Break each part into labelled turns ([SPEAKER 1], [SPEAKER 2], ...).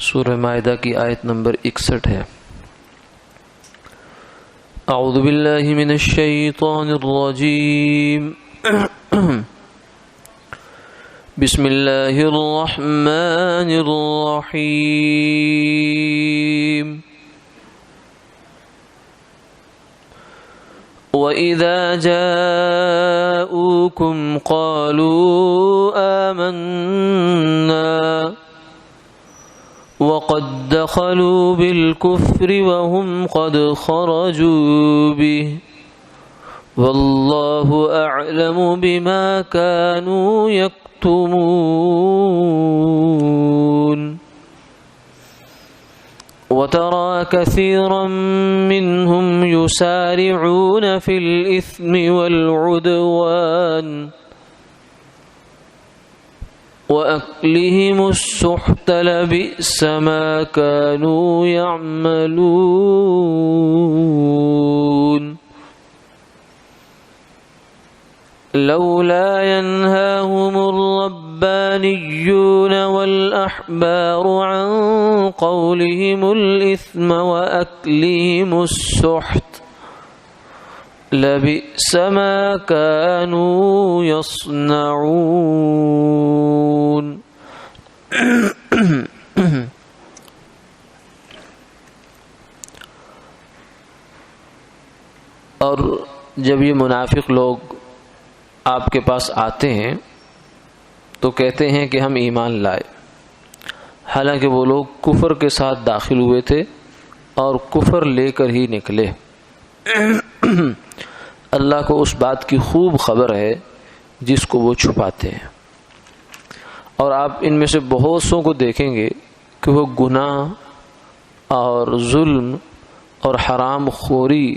[SPEAKER 1] سورہ مائدہ کی آیت نمبر 61 ہے۔ اعوذ باللہ من الشیطان الرجیم بسم اللہ الرحمن الرحیم وَإِذَا جَاءُوكُمْ قَالُوا آمَنَّا وَقَدْ دَخَلُوا بِالْكُفْرِ وَهُمْ قَدْ خَرَجُوا بِهِ وَاللَّهُ أَعْلَمُ بِمَا كَانُوا يَكْتُمُونَ وَتَرَى كَثِيرًا مِّنْهُمْ يُسَارِعُونَ فِي الْإِثْمِ وَالْعُدْوَانِ وَأَكْلِهِمُ السُّحْتَ لَبِئْسَ مَا كَانُوا يَعْمَلُونَ لولا ينهاهم الربانيون والأحبار عن قولهم الإثم وأكلهم السحت لبئس ما كانوا يصنعون۔ اور جب یہ منافق لوگ آپ کے پاس آتے ہیں تو کہتے ہیں کہ ہم ایمان لائے، حالانکہ وہ لوگ کفر کے ساتھ داخل ہوئے تھے اور کفر لے کر ہی نکلے۔ اللہ کو اس بات کی خوب خبر ہے جس کو وہ چھپاتے ہیں، اور آپ ان میں سے بہت سوں کو دیکھیں گے کہ وہ گناہ اور ظلم اور حرام خوری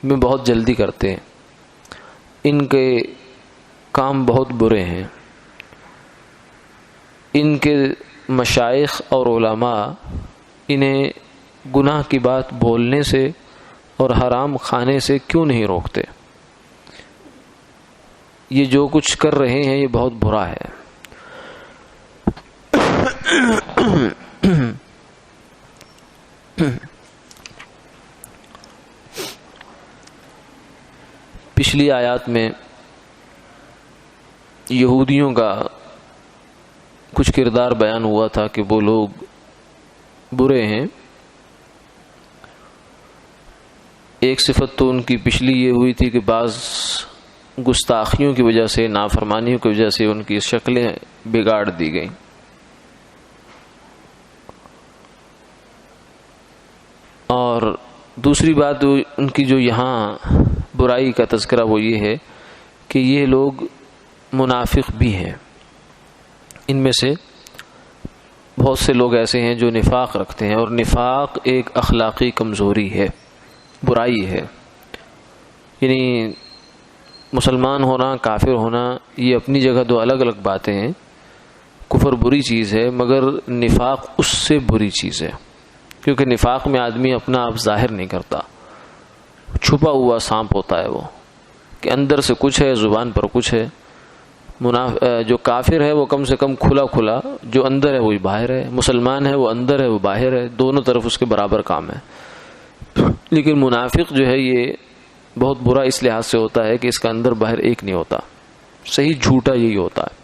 [SPEAKER 1] میں بہت جلدی کرتے ہیں، ان کے کام بہت برے ہیں۔ ان کے مشائخ اور علماء انہیں گناہ کی بات بولنے سے اور حرام کھانے سے کیوں نہیں روکتے؟ یہ جو کچھ کر رہے ہیں یہ بہت برا ہے۔ پچھلی آیات میں یہودیوں کا کچھ کردار بیان ہوا تھا کہ وہ لوگ برے ہیں۔ ایک صفت تو ان کی پچھلی یہ ہوئی تھی کہ بعض گستاخیوں کی وجہ سے، نافرمانیوں کی وجہ سے ان کی شکلیں بگاڑ دی گئیں۔ اور دوسری بات ان کی جو یہاں برائی کا تذکرہ وہ یہ ہے کہ یہ لوگ منافق بھی ہیں۔ ان میں سے بہت سے لوگ ایسے ہیں جو نفاق رکھتے ہیں، اور نفاق ایک اخلاقی کمزوری ہے، برائی ہے۔ یعنی مسلمان ہونا، کافر ہونا، یہ اپنی جگہ دو الگ الگ باتیں ہیں۔ کفر بری چیز ہے، مگر نفاق اس سے بری چیز ہے، کیونکہ نفاق میں آدمی اپنا آپ ظاہر نہیں کرتا، چھپا ہوا سانپ ہوتا ہے وہ، کہ اندر سے کچھ ہے، زبان پر کچھ ہے۔ جو کافر ہے وہ کم سے کم کھلا کھلا، جو اندر ہے وہی باہر ہے، مسلمان ہے وہ اندر ہے وہ باہر ہے، دونوں طرف اس کے برابر کام ہے۔ لیکن منافق جو ہے یہ بہت برا اس لحاظ سے ہوتا ہے کہ اس کا اندر باہر ایک نہیں ہوتا۔ صحیح جھوٹا یہی ہوتا ہے۔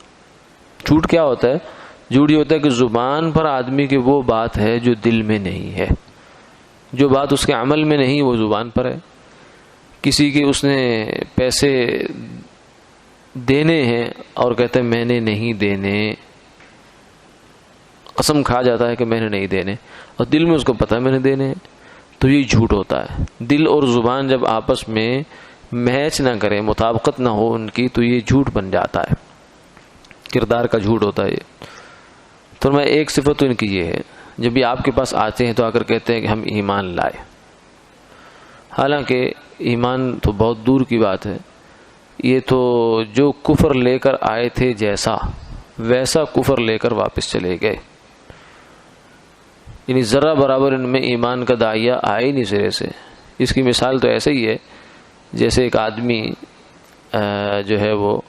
[SPEAKER 1] جھوٹ کیا ہوتا ہے؟ جھوٹ یہ ہوتا ہے کہ زبان پر آدمی کی وہ بات ہے جو دل میں نہیں ہے، جو بات اس کے عمل میں نہیں وہ زبان پر ہے۔ کسی کے اس نے پیسے دینے ہیں اور کہتے ہیں میں نے نہیں دینے، قسم کھا جاتا ہے کہ میں نے نہیں دینے، اور دل میں اس کو پتہ ہے میں نے دینے ہیں، تو یہ جھوٹ ہوتا ہے۔ دل اور زبان جب آپس میں میچ نہ کرے، مطابقت نہ ہو ان کی، تو یہ جھوٹ بن جاتا ہے، کردار کا جھوٹ ہوتا ہے یہ۔ تو میں ایک صفت تو ان کی یہ ہے، جب یہ آپ کے پاس آتے ہیں تو آ کر کہتے ہیں کہ ہم ایمان لائے، حالانکہ ایمان تو بہت دور کی بات ہے۔ یہ تو جو کفر لے کر آئے تھے جیسا ویسا کفر لے کر واپس چلے گئے، یعنی ذرہ برابر ان میں ایمان کا داعیہ آئے نہیں سرے سے۔ اس کی مثال تو ایسے ہی ہے جیسے ایک آدمی جو ہے وہ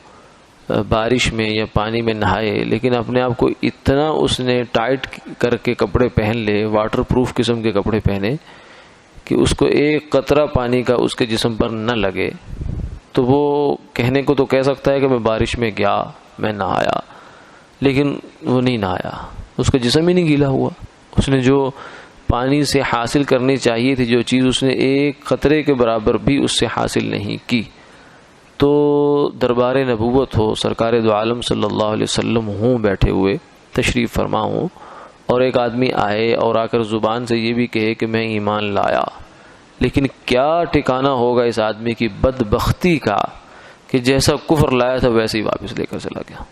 [SPEAKER 1] بارش میں یا پانی میں نہائے لیکن اپنے آپ کو اتنا اس نے ٹائٹ کر کے کپڑے پہن لے، واٹر پروف قسم کے کپڑے پہنے کہ اس کو ایک قطرہ پانی کا اس کے جسم پر نہ لگے، تو وہ کہنے کو تو کہہ سکتا ہے کہ میں بارش میں گیا، میں نہایا، لیکن وہ نہیں نہایا، اس کا جسم ہی نہیں گیلا ہوا۔ اس نے جو پانی سے حاصل کرنی چاہیے تھی جو چیز، اس نے ایک قطرے کے برابر بھی اس سے حاصل نہیں کی۔ تو دربار نبوت ہو، سرکار دو عالم صلی اللہ علیہ وسلم ہوں بیٹھے ہوئے، تشریف فرما ہوں، اور ایک آدمی آئے اور آ کر زبان سے یہ بھی کہے کہ میں ایمان لایا، لیکن کیا ٹھکانہ ہوگا اس آدمی کی بدبختی کا کہ جیسا کفر لایا تھا ویسے ہی واپس لے کر چلا گیا۔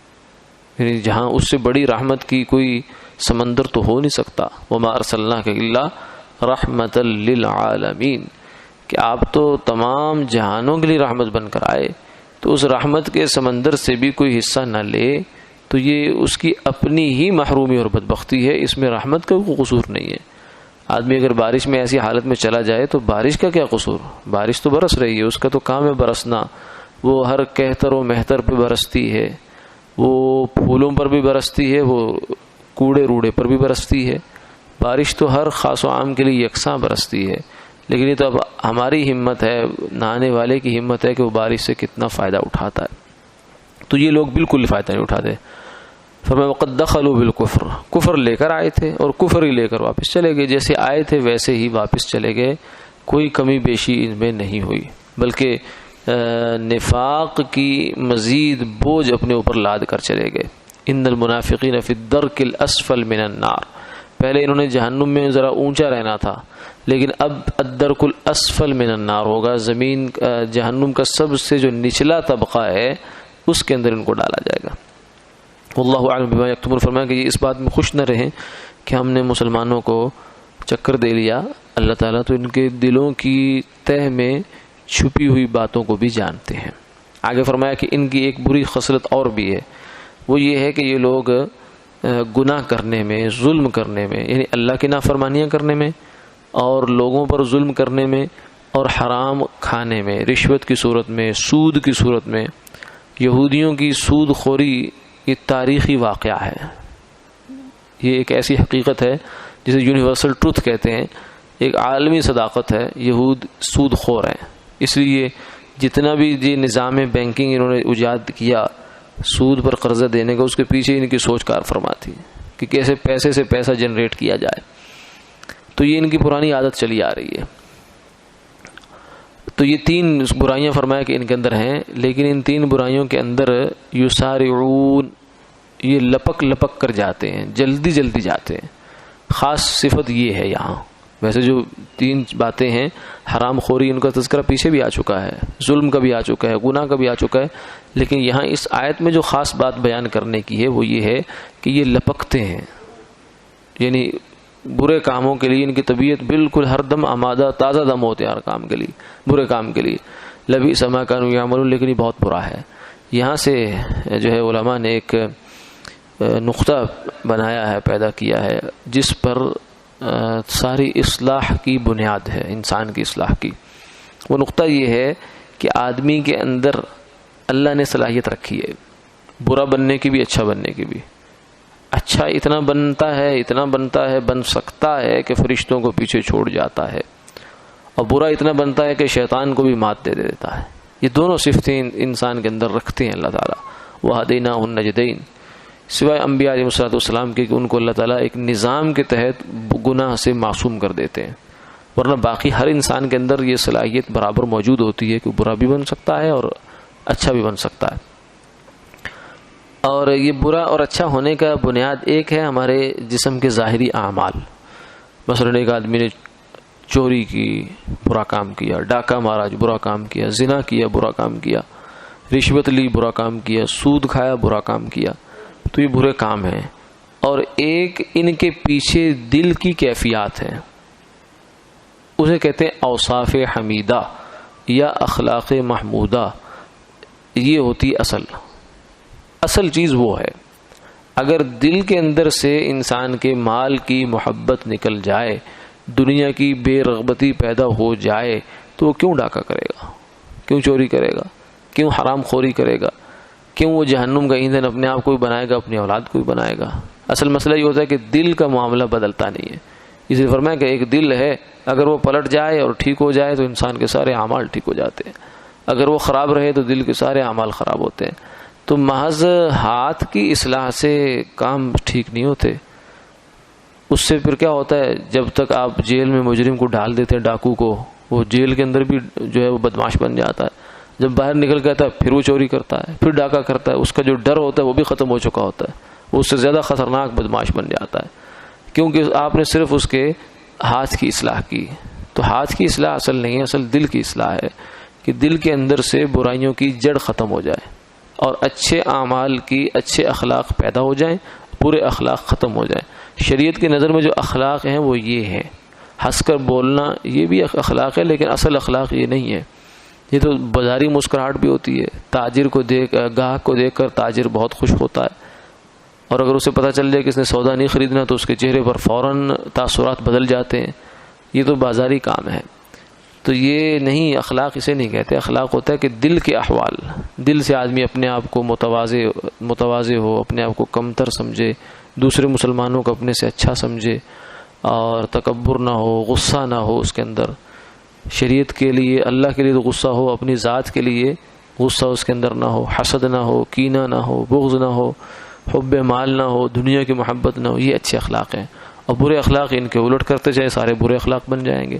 [SPEAKER 1] یعنی جہاں اس سے بڑی رحمت کی کوئی سمندر تو ہو نہیں سکتا۔ وما ارسلناک الا رحمۃ للعالمین، کہ آپ تو تمام جہانوں کے لیے رحمت بن کر آئے، تو اس رحمت کے سمندر سے بھی کوئی حصہ نہ لے تو یہ اس کی اپنی ہی محرومی اور بدبختی ہے، اس میں رحمت کا کوئی قصور نہیں ہے۔ آدمی اگر بارش میں ایسی حالت میں چلا جائے تو بارش کا کیا قصور؟ بارش تو برس رہی ہے، اس کا تو کام ہے برسنا، وہ ہر کہتر و مہتر پہ برستی ہے، وہ پھولوں پر بھی برستی ہے، وہ کوڑے روڑے پر بھی برستی ہے۔ بارش تو ہر خاص و عام کے لیے یکساں برستی ہے، لیکن یہ تو اب ہماری ہمت ہے، نہانے والے کی ہمت ہے کہ وہ بارش سے کتنا فائدہ اٹھاتا ہے۔ تو یہ لوگ بالکل فائدہ نہیں اٹھاتے۔ فرمایا وقد دخلوا بالکفر، کفر لے کر آئے تھے اور کفر ہی لے کر واپس چلے گئے، جیسے آئے تھے ویسے ہی واپس چلے گئے، کوئی کمی بیشی ان میں نہیں ہوئی، بلکہ نفاق کی مزید بوجھ اپنے اوپر لاد کر چلے گئے۔ ان المنافقین فی الدرک الاسفل من النار، پہلے انہوں نے جہنم میں ذرا اونچا رہنا تھا، لیکن اب الدرک الاسفل من النار ہوگا، زمین جہنم کا سب سے جو نچلا طبقہ ہے اس کے اندر ان کو ڈالا جائے گا۔ واللہ اعلم بما یکتمون، فرمایا کہ یہ اس بات میں خوش نہ رہیں کہ ہم نے مسلمانوں کو چکر دے لیا، اللہ تعالیٰ تو ان کے دلوں کی تہ میں چھپی ہوئی باتوں کو بھی جانتے ہیں۔ آگے فرمایا کہ ان کی ایک بری خصلت اور بھی ہے، وہ یہ ہے کہ یہ لوگ گناہ کرنے میں، ظلم کرنے میں، یعنی اللہ کی نافرمانیاں کرنے میں اور لوگوں پر ظلم کرنے میں اور حرام کھانے میں، رشوت کی صورت میں، سود کی صورت میں، یہودیوں کی سود خوری یہ تاریخی واقعہ ہے، یہ ایک ایسی حقیقت ہے جسے یونیورسل ٹروتھ کہتے ہیں، ایک عالمی صداقت ہے، یہود سود خور ہیں۔ اس لیے جتنا بھی یہ نظام بینکنگ انہوں نے ایجاد کیا سود پر قرضہ دینے کا، اس کے پیچھے ان کی سوچ کار فرما تھی کہ کیسے پیسے سے پیسہ جنریٹ کیا جائے، تو یہ ان کی پرانی عادت چلی آ رہی ہے۔ تو یہ تین برائیاں فرمایا کہ ان کے اندر ہیں، لیکن ان تین برائیوں کے اندر یسارعون، یہ لپک لپک کر جاتے ہیں، جلدی جلدی جاتے ہیں، خاص صفت یہ ہے یہاں۔ ویسے جو تین باتیں ہیں، حرام خوری ان کا تذکرہ پیچھے بھی آ چکا ہے، ظلم کا بھی آ چکا ہے، گناہ کا بھی آ چکا ہے، لیکن یہاں اس آیت میں جو خاص بات بیان کرنے کی ہے وہ یہ ہے کہ یہ لپکتے ہیں، یعنی برے کاموں کے لیے ان کی طبیعت بالکل ہر دم آمادہ، تازہ دم ہوتے ہیں ہر کام کے لیے، برے کام کے لیے۔ لبئس ما کانوا یعملون، لیکن یہ بہت برا ہے۔ یہاں سے جو ہے علماء نے ایک نقطہ بنایا ہے، پیدا کیا ہے، جس پر ساری اصلاح کی بنیاد ہے، انسان کی اصلاح کی۔ وہ نقطہ یہ ہے کہ آدمی کے اندر اللہ نے صلاحیت رکھی ہے، برا بننے کی بھی، اچھا بننے کی بھی۔ اچھا اتنا بنتا ہے، بن سکتا ہے کہ فرشتوں کو پیچھے چھوڑ جاتا ہے، اور برا اتنا بنتا ہے کہ شیطان کو بھی مات دے دیتا ہے۔ یہ دونوں صفتیں انسان کے اندر رکھتے ہیں اللہ تعالیٰ۔ وَهَدَيْنَاهُ النَّجْدَيْنِ، سوائے انبیاء علیہ السلام کے کہ ان کو اللہ تعالیٰ ایک نظام کے تحت گناہ سے معصوم کر دیتے ہیں، ورنہ باقی ہر انسان کے اندر یہ صلاحیت برابر موجود ہوتی ہے کہ برا بھی بن سکتا ہے اور اچھا بھی بن سکتا ہے۔ اور یہ برا اور اچھا ہونے کا بنیاد ایک ہے ہمارے جسم کے ظاہری اعمال۔ مثلا ایک آدمی نے چوری کی، برا کام کیا، ڈاکہ مارا، برا کام کیا، زنا کیا، برا کام کیا، رشوت لی، برا کام کیا، سود کھایا، برا کام کیا، تو یہ برے کام ہیں۔ اور ایک ان کے پیچھے دل کی کیفیات ہیں، اسے کہتے ہیں اوصاف حمیدہ یا اخلاق محمودہ۔ یہ ہوتی اصل چیز وہ ہے، اگر دل کے اندر سے انسان کے مال کی محبت نکل جائے، دنیا کی بے رغبتی پیدا ہو جائے، تو وہ کیوں ڈاکہ کرے گا، کیوں چوری کرے گا، کیوں حرام خوری کرے گا؟ کیوں وہ جہنم کا ایندھن اپنے آپ کو بھی بنائے گا، اپنی اولاد کو بھی بنائے گا؟ اصل مسئلہ یہ ہوتا ہے کہ دل کا معاملہ بدلتا نہیں ہے. اس لیے فرمایا کہ ایک دل ہے، اگر وہ پلٹ جائے اور ٹھیک ہو جائے تو انسان کے سارے اعمال ٹھیک ہو جاتے ہیں، اگر وہ خراب رہے تو دل کے سارے اعمال خراب ہوتے ہیں. تو محض ہاتھ کی اصلاح سے کام ٹھیک نہیں ہوتے. اس سے پھر کیا ہوتا ہے، جب تک آپ جیل میں مجرم کو ڈال دیتے ہیں، ڈاکو کو، وہ جیل کے اندر بھی جو ہے وہ بدماش بن جاتا ہے. جب باہر نکل کے آتا ہے پھر وہ چوری کرتا ہے، پھر ڈاکہ کرتا ہے. اس کا جو ڈر ہوتا ہے وہ بھی ختم ہو چکا ہوتا ہے، وہ اس سے زیادہ خطرناک بدماش بن جاتا ہے، کیونکہ آپ نے صرف اس کے ہاتھ کی اصلاح کی. تو ہاتھ کی اصلاح اصل نہیں ہے، اصل دل کی اصلاح ہے کہ دل کے اندر سے برائیوں کی جڑ ختم ہو جائے اور اچھے اعمال کی، اچھے اخلاق پیدا ہو جائیں، برے اخلاق ختم ہو جائیں. شریعت کی نظر میں جو اخلاق ہیں وہ یہ ہیں. ہنس کر بولنا یہ بھی اخلاق ہے، لیکن اصل اخلاق یہ نہیں ہے. یہ تو بازاری مسکراہٹ بھی ہوتی ہے. تاجر کو گاہک کو دیکھ کر تاجر بہت خوش ہوتا ہے، اور اگر اسے پتہ چل جائے کہ اس نے سودا نہیں خریدنا تو اس کے چہرے پر فوراً تاثرات بدل جاتے ہیں. یہ تو بازاری کام ہے. تو یہ نہیں، اخلاق اسے نہیں کہتے. اخلاق ہوتا ہے کہ دل کے احوال، دل سے آدمی اپنے آپ کو متواضع ہو، اپنے آپ کو کمتر سمجھے، دوسرے مسلمانوں کو اپنے سے اچھا سمجھے، اور تکبر نہ ہو، غصہ نہ ہو اس کے اندر. شریعت کے لیے، اللہ کے لیے تو غصہ ہو، اپنی ذات کے لیے غصہ اس کے اندر نہ ہو، حسد نہ ہو، کینہ نہ ہو، بغض نہ ہو، حب مال نہ ہو، دنیا کی محبت نہ ہو. یہ اچھے اخلاق ہیں. اور برے اخلاق ان کے الٹ کرتے جائیں، سارے برے اخلاق بن جائیں گے.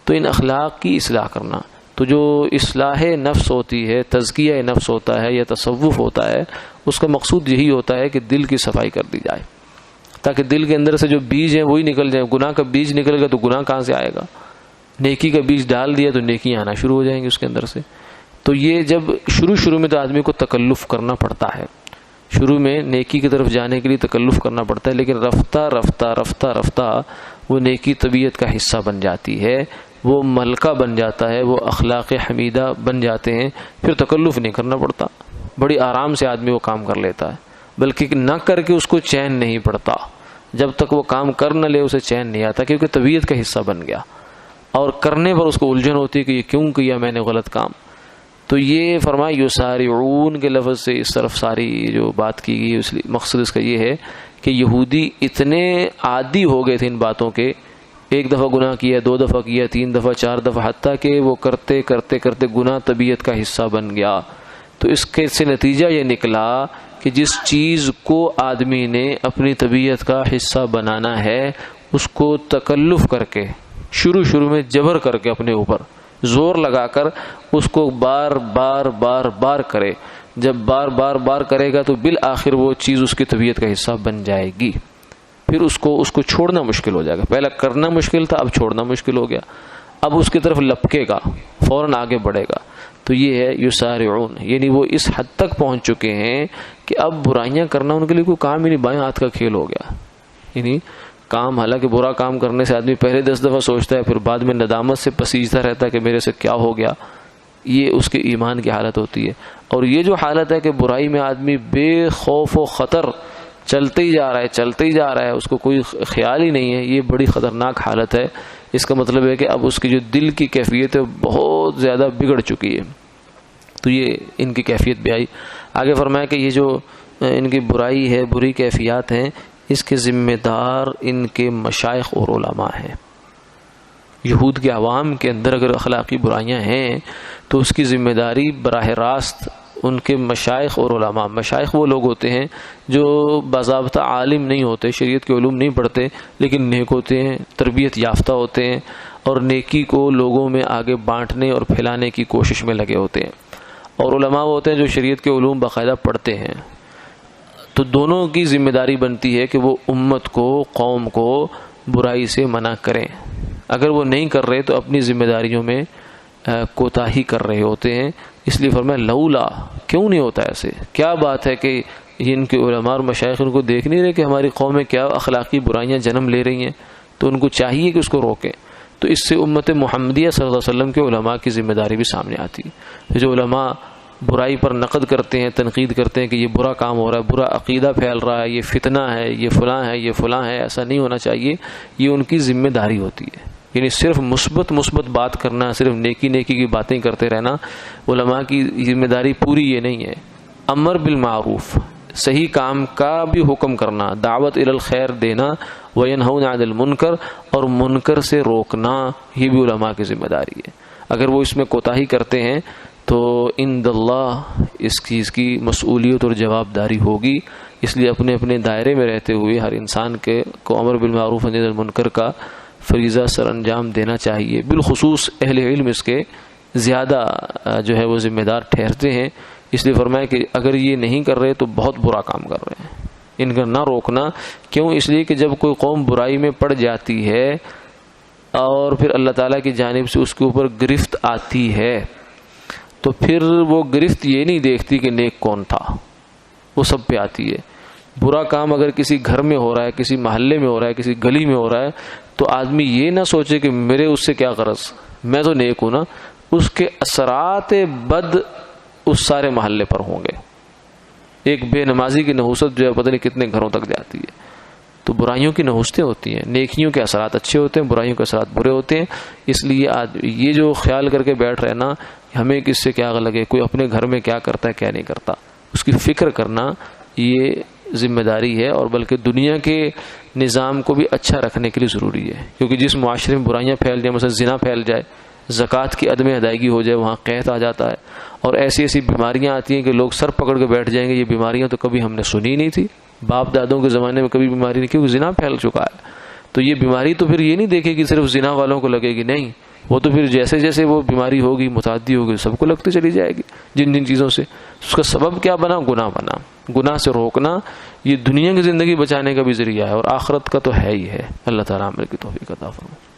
[SPEAKER 1] تو ان اخلاق کی اصلاح کرنا، تو جو اصلاح نفس ہوتی ہے، تزکیہ نفس ہوتا ہے یا تصوف ہوتا ہے، اس کا مقصود یہی ہوتا ہے کہ دل کی صفائی کر دی جائے، تاکہ دل کے اندر سے جو بیج ہیں وہی نکل جائیں. گناہ کا بیج نکل گا تو گناہ کہاں سے آئے گا؟ نیکی کا بیج ڈال دیا تو نیکی آنا شروع ہو جائیں گی اس کے اندر سے. تو یہ جب شروع میں تو آدمی کو تکلف کرنا پڑتا ہے، شروع میں نیکی کی طرف جانے کے لیے تکلف کرنا پڑتا ہے، لیکن رفتہ وہ نیکی طبیعت کا حصہ بن جاتی ہے، وہ ملکہ بن جاتا ہے، وہ اخلاق حمیدہ بن جاتے ہیں. پھر تکلف نہیں کرنا پڑتا، بڑی آرام سے آدمی وہ کام کر لیتا ہے. بلکہ نہ کر کے اس کو چین نہیں پڑتا، جب تک وہ کام کر نہ لے اسے چین نہیں آتا، کیونکہ طبیعت کا حصہ بن گیا. اور کرنے پر اس کو الجھن ہوتی ہے کہ یہ کیوں کیا میں نے غلط کام. تو یہ فرمایا یسارعون کے لفظ سے اس طرف ساری جو بات کی گئی، اس لیے مقصد اس کا یہ ہے کہ یہودی اتنے عادی ہو گئے تھے ان باتوں کے، ایک دفعہ گناہ کیا، 2 دفعہ کیا، 3 دفعہ، 4 دفعہ، حتیٰ کہ وہ کرتے گناہ طبیعت کا حصہ بن گیا. تو اس کے سے نتیجہ یہ نکلا کہ جس چیز کو آدمی نے اپنی طبیعت کا حصہ بنانا ہے، اس کو تکلف کر کے، شروع میں جبر کر کے، اپنے اوپر زور لگا کر اس کو بار کرے. جب بار کرے گا تو بالآخر وہ چیز اس کی طبیعت کا حصہ بن جائے گی. پھر اس کو چھوڑنا مشکل ہو جائے گا. پہلا کرنا مشکل تھا، اب چھوڑنا مشکل ہو گیا. اب اس کی طرف لپکے گا، فوراً آگے بڑھے گا. تو یہ ہے یسارعون، یعنی وہ اس حد تک پہنچ چکے ہیں کہ اب برائیاں کرنا ان کے لیے کوئی کام ہی نہیں، بائیں ہاتھ کا کھیل ہو گیا. یعنی کام، حالانکہ برا کام کرنے سے آدمی پہلے 10 دفعہ سوچتا ہے، پھر بعد میں ندامت سے پسیجتا رہتا ہے کہ میرے سے کیا ہو گیا. یہ اس کے ایمان کی حالت ہوتی ہے. اور یہ جو حالت ہے کہ برائی میں آدمی بے خوف و خطر چلتے ہی جا رہا ہے، اس کو کوئی خیال ہی نہیں ہے، یہ بڑی خطرناک حالت ہے. اس کا مطلب ہے کہ اب اس کی جو دل کی کیفیت ہے بہت زیادہ بگڑ چکی ہے. تو یہ ان کی کیفیت بھی آئی. آگے فرمایا کہ یہ جو ان کی برائی ہے، بری کیفیات ہیں، اس کے ذمہ دار ان کے مشائخ اور علماء ہیں. یہود کے عوام کے اندر اگر اخلاقی برائیاں ہیں تو اس کی ذمہ داری براہ راست ان کے مشائخ اور علماء. مشائخ وہ لوگ ہوتے ہیں جو باضابطہ عالم نہیں ہوتے، شریعت کے علوم نہیں پڑھتے، لیکن نیک ہوتے ہیں، تربیت یافتہ ہوتے ہیں، اور نیکی کو لوگوں میں آگے بانٹنے اور پھیلانے کی کوشش میں لگے ہوتے ہیں. اور علماء وہ ہوتے ہیں جو شریعت کے علوم باقاعدہ پڑھتے ہیں. تو دونوں کی ذمہ داری بنتی ہے کہ وہ امت کو، قوم کو برائی سے منع کریں. اگر وہ نہیں کر رہے تو اپنی ذمہ داریوں میں کوتاہی کر رہے ہوتے ہیں. اس لیے فرمایا لولا، کیوں نہیں ہوتا ایسے؟ کیا بات ہے کہ ان کے علماء اور مشائخ ان کو دیکھ نہیں رہے کہ ہماری قوم میں کیا اخلاقی برائیاں جنم لے رہی ہیں؟ تو ان کو چاہیے کہ اس کو روکیں. تو اس سے امت محمدیہ صلی اللہ علیہ وسلم کے علماء کی ذمہ داری بھی سامنے آتی ہے. جو علماء برائی پر نقد کرتے ہیں، تنقید کرتے ہیں کہ یہ برا کام ہو رہا ہے، برا عقیدہ پھیل رہا ہے، یہ فتنہ ہے، یہ فلاں ہے، ایسا نہیں ہونا چاہیے، یہ ان کی ذمہ داری ہوتی ہے. یعنی صرف مثبت بات کرنا، صرف نیکی کی باتیں کرتے رہنا علماء کی ذمہ داری پوری یہ نہیں ہے. امر بالمعروف، صحیح کام کا بھی حکم کرنا، دعوت الی الخیر دینا، وینہون عن المنکر، اور منکر سے روکنا، یہ بھی علماء کی ذمہ داری ہے۔ اگر وہ اس میں کوتاہی کرتے ہیں تو عند اللہ اس چیز کی مسئولیت اور جواب داری ہوگی۔ اس لیے اپنے اپنے دائرے میں رہتے ہوئے ہر انسان کو امر بالمعروف و نہی عن المنکر کا فریضہ سر انجام دینا چاہیے۔ بالخصوص اہل علم اس کے زیادہ جو ہے وہ ذمہ دار ٹھہرتے ہیں، اس لیے فرمایا کہ اگر یہ نہیں کر رہے تو بہت برا کام کر رہے ہیں، ان کا نہ روکنا۔ کیوں؟ اس لیے کہ جب کوئی قوم برائی میں پڑ جاتی ہے اور پھر اللہ تعالیٰ کی جانب سے اس کے اوپر گرفت آتی ہے تو پھر وہ گرفت یہ نہیں دیکھتی کہ نیک کون تھا، وہ سب پہ آتی ہے۔ برا کام اگر کسی گھر میں ہو رہا ہے، کسی محلے میں ہو رہا ہے، کسی گلی میں ہو رہا ہے، تو آدمی یہ نہ سوچے کہ میرے اس سے کیا غرض، میں تو نیک ہوں نا، اس کے اثرات بد اس سارے محلے پر ہوں گے۔ ایک بے نمازی کی نحوست جو ہے پتہ نہیں کتنے گھروں تک جاتی ہے۔ تو برائیوں کی نحوستیں ہوتی ہیں، نیکیوں کے اثرات اچھے ہوتے ہیں، برائیوں کے اثرات برے ہوتے ہیں۔ اس لیے یہ جو خیال کر کے بیٹھ رہے نا ہمیں کس سے کیا لگے، کوئی اپنے گھر میں کیا کرتا ہے کیا نہیں کرتا، اس کی فکر کرنا یہ ذمہ داری ہے، اور بلکہ دنیا کے نظام کو بھی اچھا رکھنے کے لیے ضروری ہے۔ کیونکہ جس معاشرے میں برائیاں پھیل جائیں، مثلا زنا پھیل جائے، زکوٰۃ کی عدم ادائیگی ہو جائے، وہاں قحط آ جاتا ہے، اور ایسی ایسی بیماریاں آتی ہیں کہ لوگ سر پکڑ کے بیٹھ جائیں گے یہ بیماریاں تو کبھی ہم نے سنی نہیں تھی، باپ دادوں کے زمانے میں کبھی بیماری نہیں، کیونکہ زنا پھیل چکا ہے۔ تو یہ بیماری تو پھر یہ نہیں دیکھے کہ صرف زنا والوں کو لگے گی، نہیں، وہ تو پھر جیسے جیسے وہ بیماری ہوگی، متعدی ہوگی، سب کو لگتی چلی جائے گی۔ جن جن چیزوں سے اس کا سبب کیا بنا، گناہ بنا۔ گناہ سے روکنا یہ دنیا کی زندگی بچانے کا بھی ذریعہ ہے، اور آخرت کا تو ہے ہی ہے۔ اللہ تعالیٰ عمل کی توفیق عطا فرمائے۔